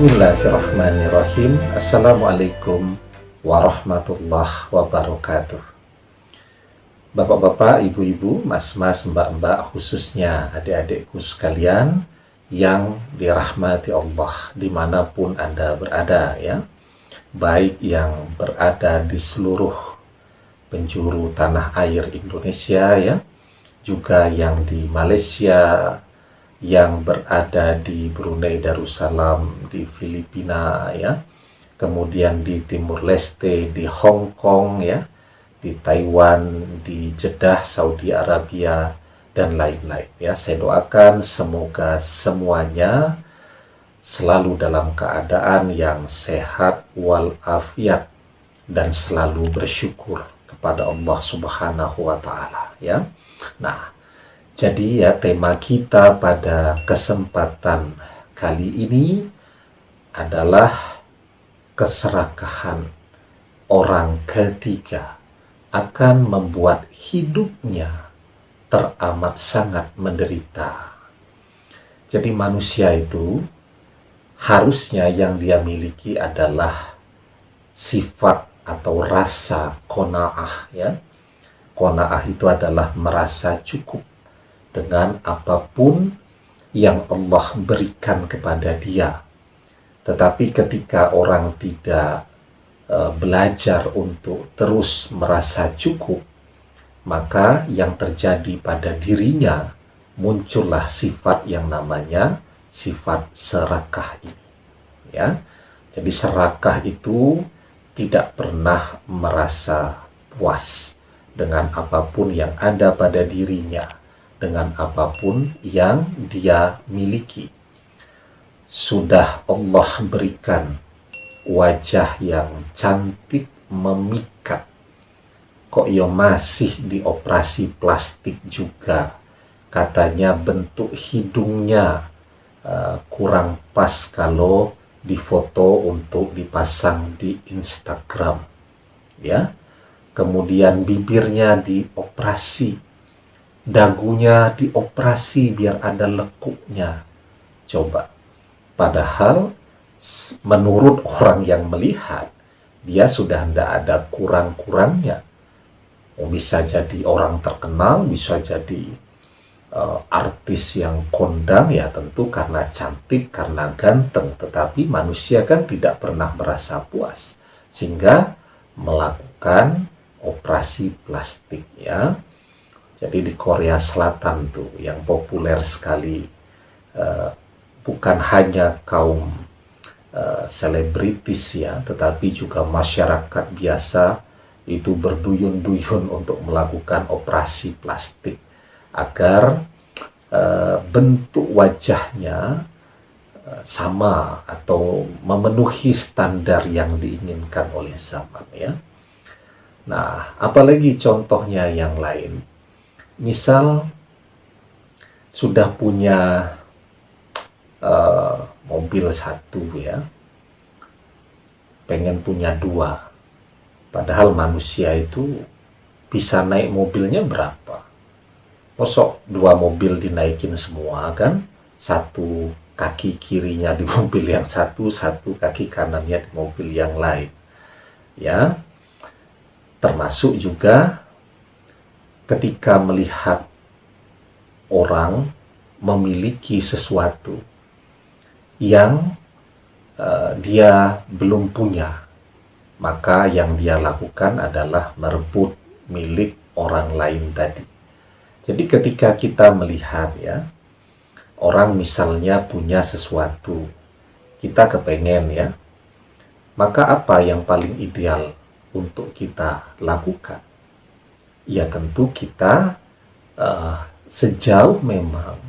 Bismillahirrahmanirrahim. Assalamualaikum warahmatullahi wabarakatuh. Bapak-bapak, ibu-ibu, mas-mas, mbak-mbak, khususnya adik-adikku sekalian yang dirahmati Allah dimanapun Anda berada, ya, baik yang berada di seluruh penjuru tanah air Indonesia, ya, juga yang di Malaysia, yang berada di Brunei Darussalam, di Filipina, ya, kemudian di Timur Leste, di Hong Kong, ya, di Taiwan, di Jeddah, Saudi Arabia, dan lain-lain, ya. Saya doakan semoga semuanya selalu dalam keadaan yang sehat walafiat dan selalu bersyukur kepada Allah Subhanahu wa taala, ya. Nah, jadi ya, tema kita pada kesempatan kali ini adalah keserakahan orang ketiga akan membuat hidupnya teramat sangat menderita. Jadi manusia itu harusnya yang dia miliki adalah sifat atau rasa qanaah, ya. Qanaah itu adalah merasa cukup dengan apapun yang Allah berikan kepada dia. Tetapi ketika orang tidak belajar untuk terus merasa cukup, maka yang terjadi pada dirinya muncullah sifat yang namanya sifat serakah ini, ya. Jadi serakah itu tidak pernah merasa puas dengan apapun yang ada pada dirinya, dengan apapun yang dia miliki. Sudah Allah berikan wajah yang cantik memikat, kok ya masih dioperasi plastik juga. Katanya bentuk hidungnya kurang pas kalau difoto untuk dipasang di Instagram, ya. Kemudian bibirnya dioperasi, dagunya dioperasi biar ada lekuknya. Coba, padahal menurut orang yang melihat, dia sudah tidak ada kurang-kurangnya. Bisa jadi orang terkenal, bisa jadi artis yang kondang, ya tentu karena cantik, karena ganteng. Tetapi manusia kan tidak pernah merasa puas, sehingga melakukan operasi plastik, ya. Jadi di Korea Selatan tuh yang populer sekali, bukan hanya kaum selebritis, ya, tetapi juga masyarakat biasa itu berduyun-duyun untuk melakukan operasi plastik agar bentuk wajahnya sama atau memenuhi standar yang diinginkan oleh zaman, ya. Nah, apalagi contohnya yang lain. Misal sudah punya mobil satu, ya, pengen punya dua. Padahal manusia itu bisa naik mobilnya berapa? Mosok dua mobil dinaikin semua, kan? Satu kaki kirinya di mobil yang satu, satu kaki kanannya di mobil yang lain, ya. Termasuk juga ketika melihat orang memiliki sesuatu yang dia belum punya, maka yang dia lakukan adalah merebut milik orang lain tadi. Jadi ketika kita melihat, ya, orang misalnya punya sesuatu, kita kepengen, ya, maka apa yang paling ideal untuk kita lakukan? Ya tentu kita sejauh memang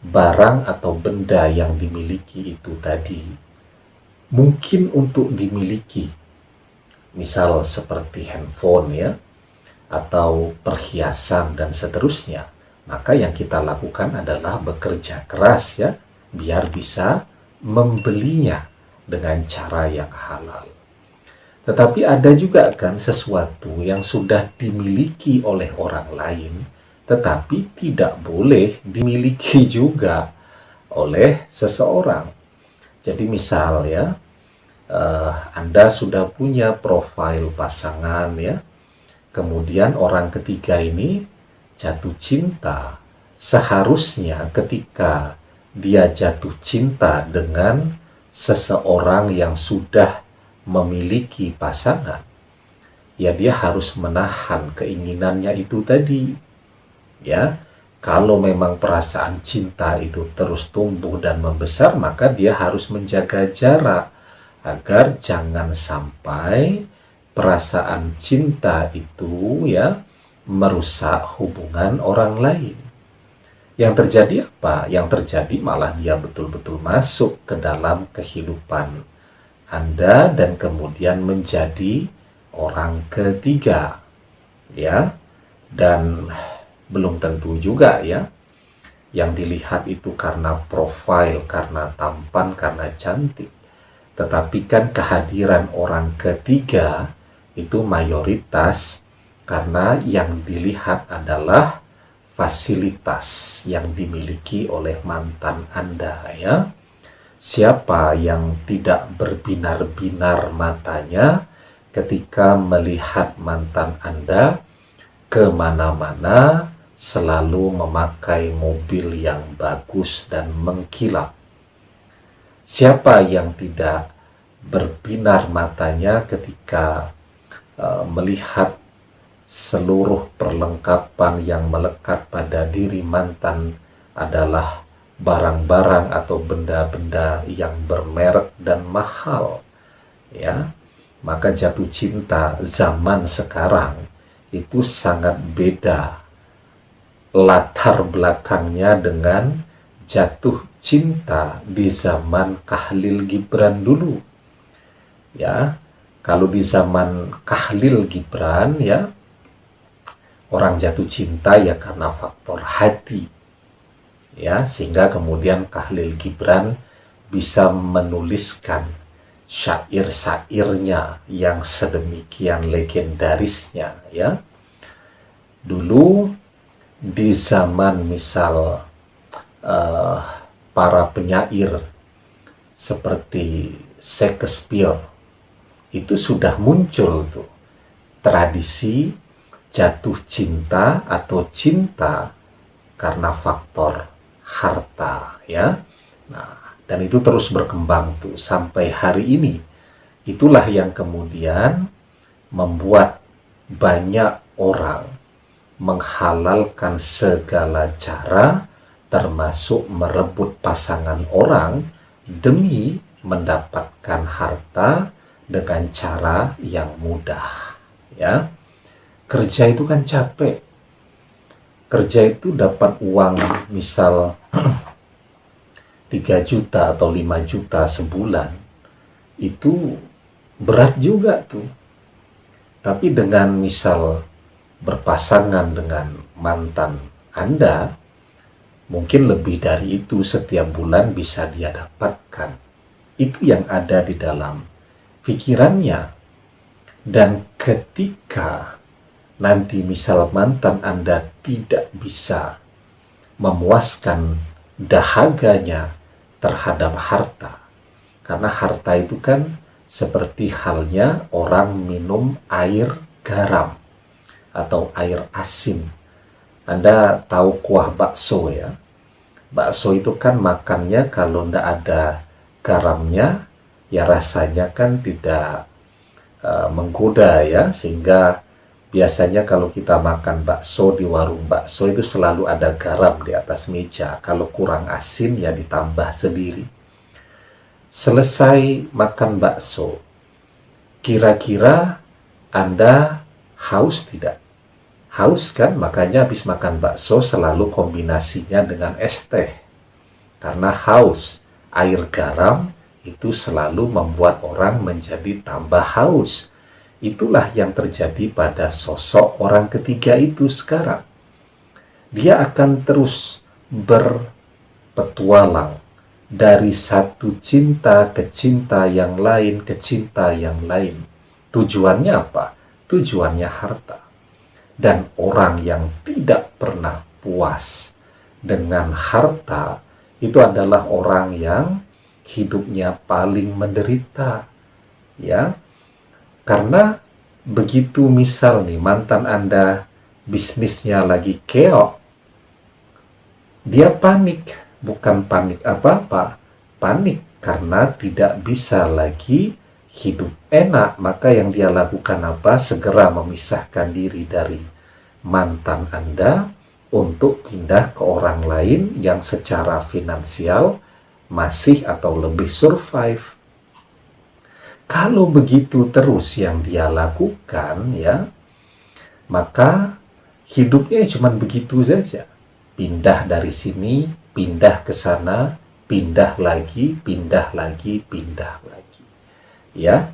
barang atau benda yang dimiliki itu tadi mungkin untuk dimiliki, misal seperti handphone, ya, atau perhiasan dan seterusnya, maka yang kita lakukan adalah bekerja keras, ya, biar bisa membelinya dengan cara yang halal. Tetapi ada juga kan sesuatu yang sudah dimiliki oleh orang lain, tetapi tidak boleh dimiliki juga oleh seseorang. Jadi misal ya, Anda sudah punya profil pasangan ya, kemudian orang ketiga ini jatuh cinta. Seharusnya ketika dia jatuh cinta dengan seseorang yang sudah memiliki pasangan, ya dia harus menahan keinginannya itu tadi. Ya, kalau memang perasaan cinta itu terus tumbuh dan membesar, maka dia harus menjaga jarak agar jangan sampai perasaan cinta itu ya merusak hubungan orang lain. Yang terjadi apa? Yang terjadi malah dia betul-betul masuk ke dalam kehidupan Anda dan kemudian menjadi orang ketiga. Ya. Dan belum tentu juga ya yang dilihat itu karena profil, karena tampan, karena cantik. Tetapi kan kehadiran orang ketiga itu mayoritas karena yang dilihat adalah fasilitas yang dimiliki oleh mantan Anda ya. Siapa yang tidak berbinar-binar matanya ketika melihat mantan Anda kemana-mana selalu memakai mobil yang bagus dan mengkilap? Siapa yang tidak berbinar matanya ketika melihat seluruh perlengkapan yang melekat pada diri mantan adalah barang-barang atau benda-benda yang bermerek dan mahal? Ya, maka jatuh cinta zaman sekarang itu sangat beda latar belakangnya dengan jatuh cinta di zaman Khalil Gibran dulu. Ya, kalau di zaman Khalil Gibran ya, orang jatuh cinta ya karena faktor hati. Ya, sehingga kemudian Khalil Gibran bisa menuliskan syair-syairnya yang sedemikian legendarisnya ya. Dulu di zaman misal para penyair seperti Shakespeare itu sudah muncul tuh tradisi jatuh cinta atau cinta karena faktor harta ya. Nah, dan itu terus berkembang tuh sampai hari ini. Itulah yang kemudian membuat banyak orang menghalalkan segala cara termasuk merebut pasangan orang demi mendapatkan harta dengan cara yang mudah ya. Kerja itu kan capek. Kerja itu dapat uang misal 3 juta atau 5 juta sebulan, itu berat juga tuh. Tapi dengan misal berpasangan dengan mantan Anda, mungkin lebih dari itu setiap bulan bisa dia dapatkan. Itu yang ada di dalam pikirannya. Dan ketika nanti misal mantan Anda tidak bisa memuaskan dahaganya terhadap harta, karena harta itu kan seperti halnya orang minum air garam atau air asin. Anda tahu kuah bakso ya? Bakso itu kan makannya kalau tidak ada garamnya, ya rasanya kan tidak menggoda ya. Sehingga biasanya kalau kita makan bakso di warung bakso itu selalu ada garam di atas meja. Kalau kurang asin ya ditambah sendiri. Selesai makan bakso, kira-kira Anda haus tidak? Haus kan, makanya habis makan bakso selalu kombinasinya dengan es teh. Karena haus, air garam itu selalu membuat orang menjadi tambah haus. Itulah yang terjadi pada sosok orang ketiga itu sekarang. Dia akan terus berpetualang dari satu cinta ke cinta yang lain, ke cinta yang lain. Tujuannya apa? Tujuannya harta. Dan orang yang tidak pernah puas dengan harta itu adalah orang yang hidupnya paling menderita, ya. Karena begitu misal nih mantan Anda bisnisnya lagi keok, dia panik, bukan panik apa-apa, panik karena tidak bisa lagi hidup enak. Maka yang dia lakukan apa? Segera memisahkan diri dari mantan Anda untuk pindah ke orang lain yang secara finansial masih atau lebih survive. Kalau begitu terus yang dia lakukan, ya, maka hidupnya cuma begitu saja. Pindah dari sini, pindah ke sana, pindah lagi, pindah lagi, pindah lagi. Ya,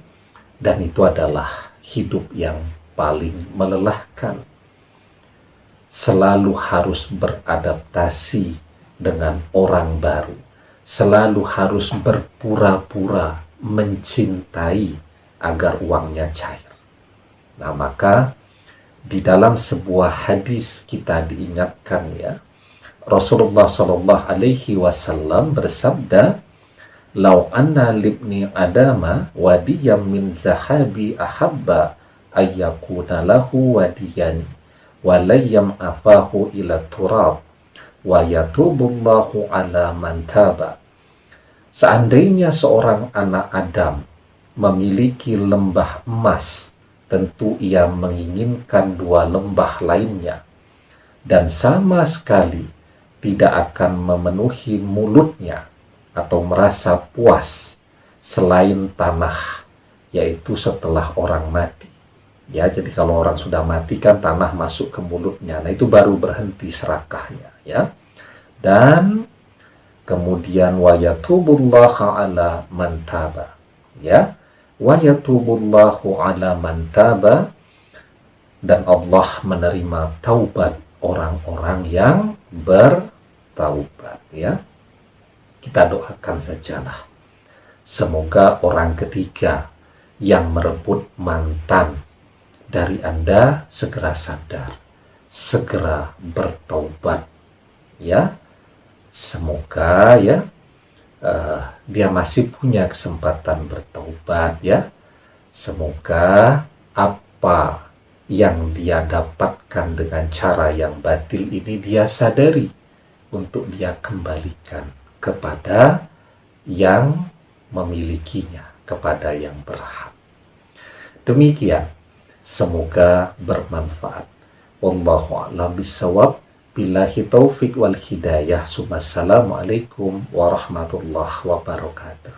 dan itu adalah hidup yang paling melelahkan. Selalu harus beradaptasi dengan orang baru. Selalu harus berpura-pura mencintai agar uangnya cair. Nah, maka di dalam sebuah hadis kita diingatkan, ya, Rasulullah Shallallahu Alaihi Wasallam bersabda, "Lau anna libni adama wadiyam min zahabi ahabba ayyakuna lahu wadiyani walayyam afahu ila turab wa yatubullahu ala man taba." Seandainya seorang anak Adam memiliki lembah emas, tentu ia menginginkan 2 lembah lainnya, dan sama sekali tidak akan memenuhi mulutnya atau merasa puas selain tanah, yaitu setelah orang mati. Ya, jadi kalau orang sudah mati kan tanah masuk ke mulutnya. Nah, itu baru berhenti serakahnya, ya. Dan kemudian wa yatubullahu ala man taba, ya. Wa yatubullahu ala man taba, dan Allah menerima taubat orang-orang yang bertaubat, ya. Kita doakan sajalah semoga orang ketiga yang merebut mantan dari Anda segera sadar, segera bertaubat, ya. Semoga, ya, dia masih punya kesempatan bertaubat, ya. Semoga apa yang dia dapatkan dengan cara yang batil ini dia sadari untuk dia kembalikan kepada yang memilikinya, kepada yang berhak. Demikian, semoga bermanfaat. Wallahu a'lam bishawab. Billahi taufik wal hidayah. Assalamualaikum warahmatullahi wabarakatuh.